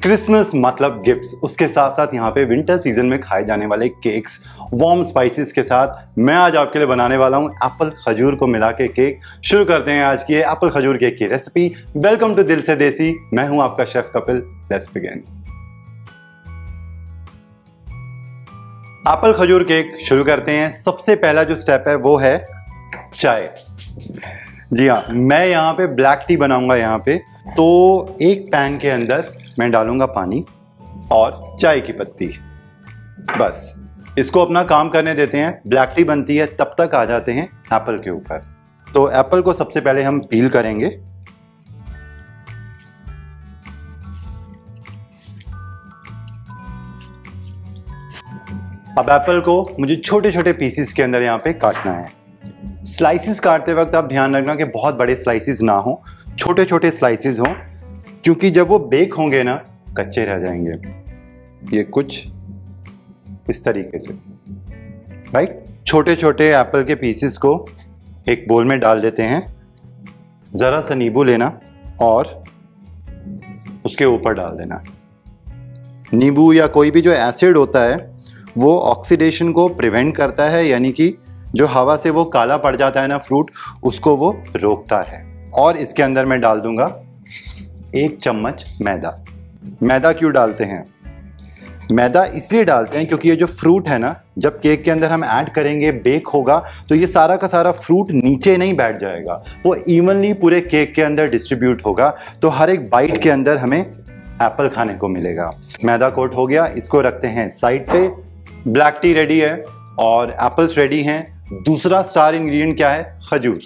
Christmas मतलब gifts, उसके साथ साथ यहाँ पे विंटर सीजन में खाए जाने वाले केक्स वार्म स्पाइसेस के साथ मैं आज आपके लिए बनाने वाला हूँ एप्पल खजूर को मिला के केक। शुरू करते हैं आज की एप्पल खजूर केक की रेसिपी। वेलकम टू दिल से देसी, मैं हूँ आपका chef Kapil. Let's begin. Apple खजूर केक शुरू करते हैं। सबसे पहला जो स्टेप है वो है चाय। जी हाँ, मैं यहाँ पे ब्लैक टी बनाऊंगा। यहाँ पे तो एक पैन के अंदर मैं डालूंगा पानी और चाय की पत्ती। बस इसको अपना काम करने देते हैं। ब्लैक टी बनती है तब तक आ जाते हैं एप्पल के ऊपर। तो एप्पल को सबसे पहले हम पील करेंगे। अब एप्पल को मुझे छोटे छोटे पीसेस के अंदर यहाँ पे काटना है। स्लाइसिस काटते वक्त आप ध्यान रखना कि बहुत बड़े स्लाइसिस ना हो, छोटे छोटे स्लाइसिस हो, क्योंकि जब वो बेक होंगे ना कच्चे रह जाएंगे। ये कुछ इस तरीके से, राइट। छोटे छोटे एप्पल के पीसेस को एक बोल में डाल देते हैं। जरा सा नींबू लेना और उसके ऊपर डाल देना। नींबू या कोई भी जो एसिड होता है वो ऑक्सीडेशन को प्रिवेंट करता है, यानी कि जो हवा से वो काला पड़ जाता है ना फ्रूट, उसको वो रोकता है। और इसके अंदर मैं डाल दूंगा 1 चम्मच मैदा। मैदा क्यों डालते हैं? मैदा इसलिए डालते हैं क्योंकि ये जो फ्रूट है ना, जब केक के अंदर हम ऐड करेंगे, बेक होगा, तो ये सारा का सारा फ्रूट नीचे नहीं बैठ जाएगा, वो इवनली पूरे केक के अंदर डिस्ट्रीब्यूट होगा। तो हर एक बाइट के अंदर हमें एप्पल खाने को मिलेगा। मैदा कोट हो गया, इसको रखते हैं साइड पे। ब्लैक टी रेडी है और एप्पल्स रेडी हैं। दूसरा स्टार इंग्रेडिएंट क्या है? खजूर।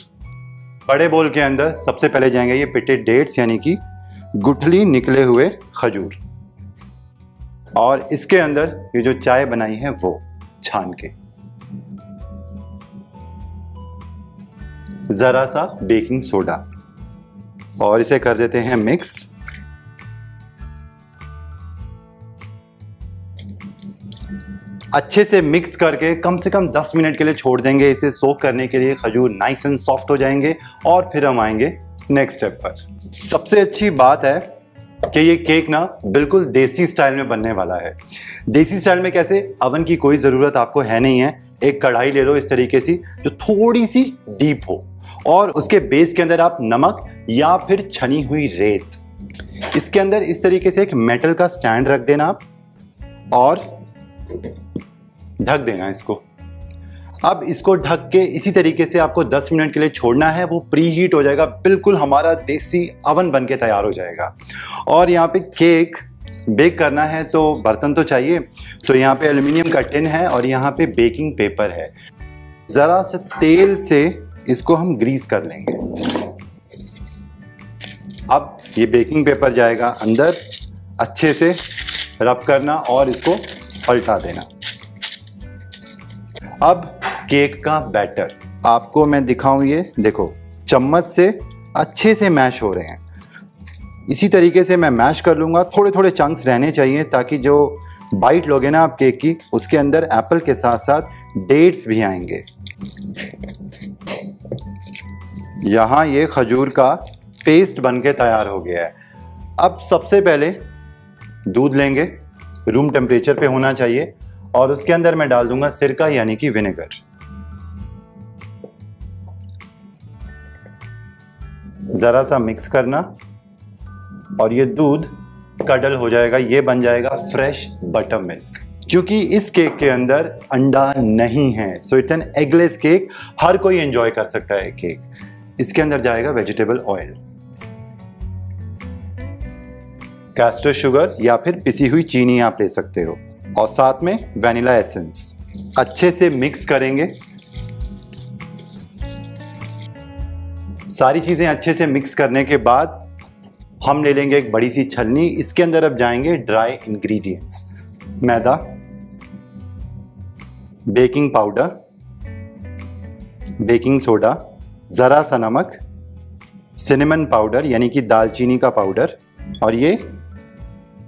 बड़े बोल के अंदर सबसे पहले जाएंगे ये पिटे डेट्स, यानी कि गुठली निकले हुए खजूर, और इसके अंदर ये जो चाय बनाई है वो छान के, जरा सा बेकिंग सोडा, और इसे कर देते हैं मिक्स। अच्छे से मिक्स करके कम से कम 10 मिनट के लिए छोड़ देंगे इसे सोक करने के लिए। खजूर नाइस एंड सॉफ्ट हो जाएंगे और फिर हम आएंगे नेक्स्ट स्टेप पर। सबसे अच्छी बात है कि ये केक ना बिल्कुल देसी स्टाइल में बनने वाला है। देसी स्टाइल में कैसे? अवन की कोई ज़रूरत आपको है नहीं है। एक कढ़ाई ले लो इस तरीके से जो थोड़ी सी डीप हो, और उसके बेस के अंदर आप नमक या फिर छनी हुई रेत, इसके अंदर इस तरीके से एक मेटल का स्टैंड रख देना आप और ढक देना इसको। अब इसको ढक के इसी तरीके से आपको 10 मिनट के लिए छोड़ना है। वो प्री हीट हो जाएगा, बिल्कुल हमारा देसी अवन बन के तैयार हो जाएगा। और यहाँ पे केक बेक करना है तो बर्तन तो चाहिए। तो यहाँ पे एल्युमिनियम का टिन है और यहाँ पे बेकिंग पेपर है। जरा से तेल से इसको हम ग्रीस कर लेंगे। अब ये बेकिंग पेपर जाएगा अंदर, अच्छे से रब करना और इसको पलटा देना। अब केक का बैटर आपको मैं दिखाऊं, ये देखो चम्मच से अच्छे से मैश हो रहे हैं। इसी तरीके से मैं मैश कर लूँगा। थोड़े थोड़े चंक्स रहने चाहिए ताकि जो बाइट लोगे ना आप केक की, उसके अंदर एप्पल के साथ साथ डेट्स भी आएंगे। यहाँ ये खजूर का पेस्ट बनके तैयार हो गया है। अब सबसे पहले दूध लेंगे, रूम टेम्परेचर पे होना चाहिए, और उसके अंदर मैं डाल दूंगा सिरका यानी कि विनेगर। जरा सा मिक्स करना और ये दूध कडल हो जाएगा। ये बन जाएगा फ्रेश बटर मिल्क। क्योंकि इस केक के अंदर अंडा नहीं है, so it's an eggless cake. हर कोई एंजॉय कर सकता है केक। इसके अंदर जाएगा वेजिटेबल ऑयल, कैस्टर शुगर या फिर पिसी हुई चीनी आप ले सकते हो, और साथ में वैनिला एसेंस। अच्छे से मिक्स करेंगे। सारी चीजें अच्छे से मिक्स करने के बाद हम ले लेंगे एक बड़ी सी छलनी। इसके अंदर अब जाएंगे ड्राई इंग्रेडिएंट्स, मैदा, बेकिंग पाउडर, बेकिंग सोडा, जरा सा नमक, सिनेमन पाउडर यानी कि दालचीनी का पाउडर, और ये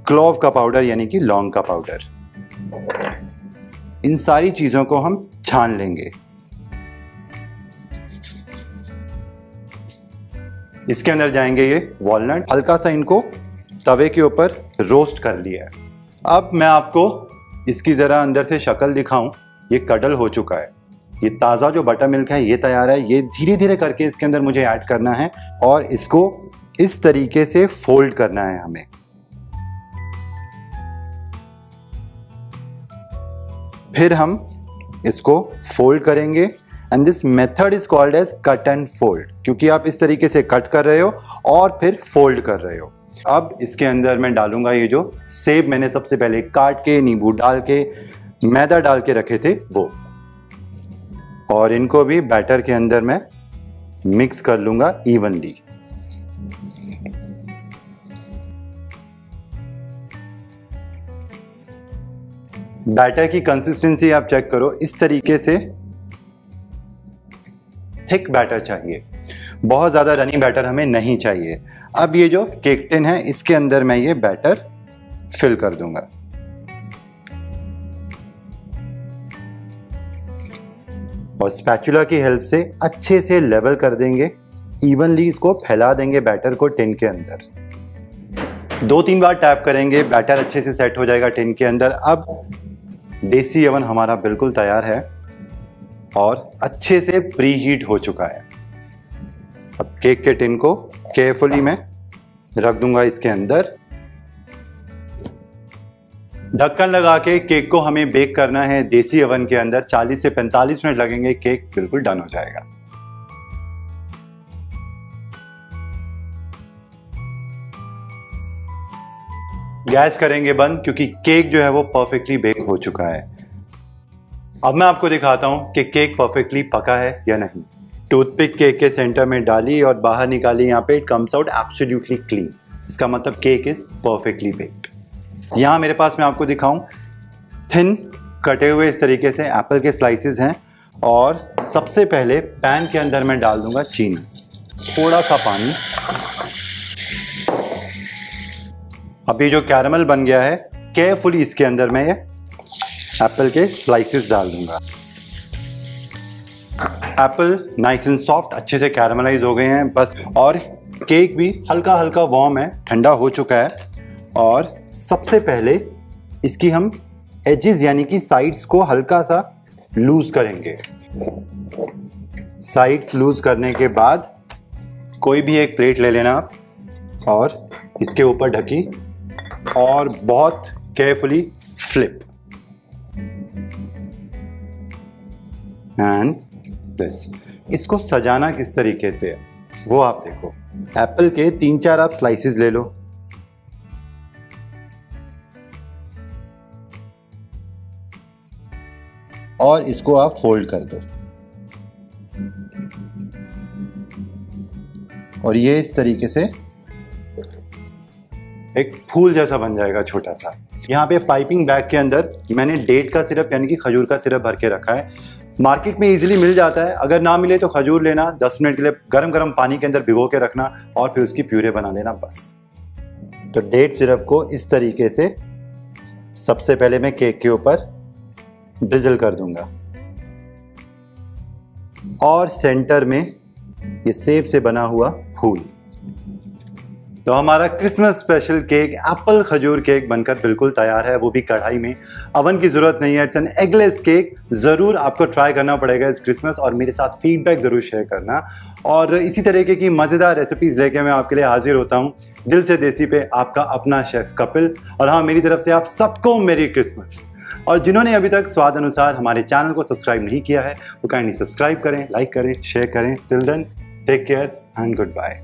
क्लोव का पाउडर यानी कि लौंग का पाउडर। इन सारी चीजों को हम छान लेंगे। इसके अंदर जाएंगे ये वॉलनट, हल्का सा इनको तवे के ऊपर रोस्ट कर लिया है। अब मैं आपको इसकी ज़रा अंदर से शक्ल दिखाऊं। ये कडल हो चुका है। ये ताज़ा जो बटर मिल्क है ये तैयार है। ये धीरे धीरे करके इसके अंदर मुझे ऐड करना है और इसको इस तरीके से फोल्ड करना है हमें। फिर हम इसको फोल्ड करेंगे and this method is called as cut and fold, क्योंकि आप इस तरीके से कट कर रहे हो और फिर फोल्ड कर रहे हो। अब इसके अंदर मैं डालूंगा ये जो सेब मैंने सबसे पहले काट के, नींबू डाल के, मैदा डाल के रखे थे वो, और इनको भी बैटर के अंदर मैं मिक्स कर लूंगा इवनली। बैटर की कंसिस्टेंसी आप चेक करो, इस तरीके से थिक बैटर चाहिए, बहुत ज़्यादा रनी बैटर हमें नहीं चाहिए। अब ये जो केक टिन है इसके अंदर मैं ये बैटर फिल कर दूंगा और स्पैचुला की हेल्प से अच्छे से लेवल कर देंगे, इवनली इसको फैला देंगे बैटर को टिन के अंदर। 2-3 बार टैप करेंगे, बैटर अच्छे से सेट हो जाएगा टिन के अंदर। अब देसी ओवन हमारा बिल्कुल तैयार है और अच्छे से प्री हीट हो चुका है। अब केक के टिन को केयरफुली मैं रख दूंगा इसके अंदर। ढक्कन लगा के केक को हमें बेक करना है देसी ओवन के अंदर। 40 से 45 मिनट लगेंगे, केक बिल्कुल डन हो जाएगा। गैस करेंगे बंद, क्योंकि केक जो है वो परफेक्टली बेक हो चुका है। अब मैं आपको दिखाता हूं कि केक परफेक्टली पका है या नहीं। टूथपिक केक के सेंटर में डाली और बाहर निकाली। यहाँ पे it comes out absolutely clean. इसका मतलब केक इज परफेक्टली बेक्ड। यहाँ मेरे पास मैं आपको दिखाऊं, थिन कटे हुए इस तरीके से एप्पल के स्लाइसेस हैं और सबसे पहले पैन के अंदर मैं डाल दूंगा चीनी, थोड़ा सा पानी। अब ये जो कैरामल बन गया है, केयरफुली इसके अंदर मैं ये एप्पल के स्लाइसेस डाल दूंगा। एप्पल नाइस एंड सॉफ्ट अच्छे से कैरामलाइज हो गए हैं बस, और केक भी हल्का हल्का वार्म है, ठंडा हो चुका है। और सबसे पहले इसकी हम एजेस यानी कि साइड्स को हल्का सा लूज करेंगे। साइड्स लूज करने के बाद कोई भी एक प्लेट ले लेना आप और इसके ऊपर ढकी और बहुत केयरफुली फ्लिप एंड प्रेस। इसको सजाना किस तरीके से है वो आप देखो। एप्पल के 3-4 आप स्लाइसेस ले लो और इसको आप फोल्ड कर दो और ये इस तरीके से एक फूल जैसा बन जाएगा छोटा सा। यहाँ पे पाइपिंग बैग के अंदर मैंने डेट का सिरप यानी कि खजूर का सिरप भर के रखा है। मार्केट में इजीली मिल जाता है, अगर ना मिले तो खजूर लेना, 10 मिनट के लिए गरम गरम पानी के अंदर भिगो के रखना और फिर उसकी प्यूरे बना लेना बस। तो डेट सिरप को इस तरीके से सबसे पहले मैं केक के ऊपर ड्रिजल कर दूंगा और सेंटर में ये सेब से बना हुआ फूल। तो हमारा क्रिसमस स्पेशल केक एप्पल खजूर केक बनकर बिल्कुल तैयार है, वो भी कढ़ाई में। अवन की जरूरत नहीं है, इट्स एन एगलेस केक। जरूर आपको ट्राई करना पड़ेगा इस क्रिसमस और मेरे साथ फीडबैक जरूर शेयर करना। और इसी तरीके की मज़ेदार रेसिपीज लेके मैं आपके लिए हाजिर होता हूँ। दिल से देसी पे आपका अपना शेफ कपिल। और हाँ, मेरी तरफ से आप सबको मेरी क्रिसमस। और जिन्होंने अभी तक स्वाद अनुसार हमारे चैनल को सब्सक्राइब नहीं किया है वो काइंडली सब्सक्राइब करें, लाइक करें, शेयर करें। Till then take care and good bye.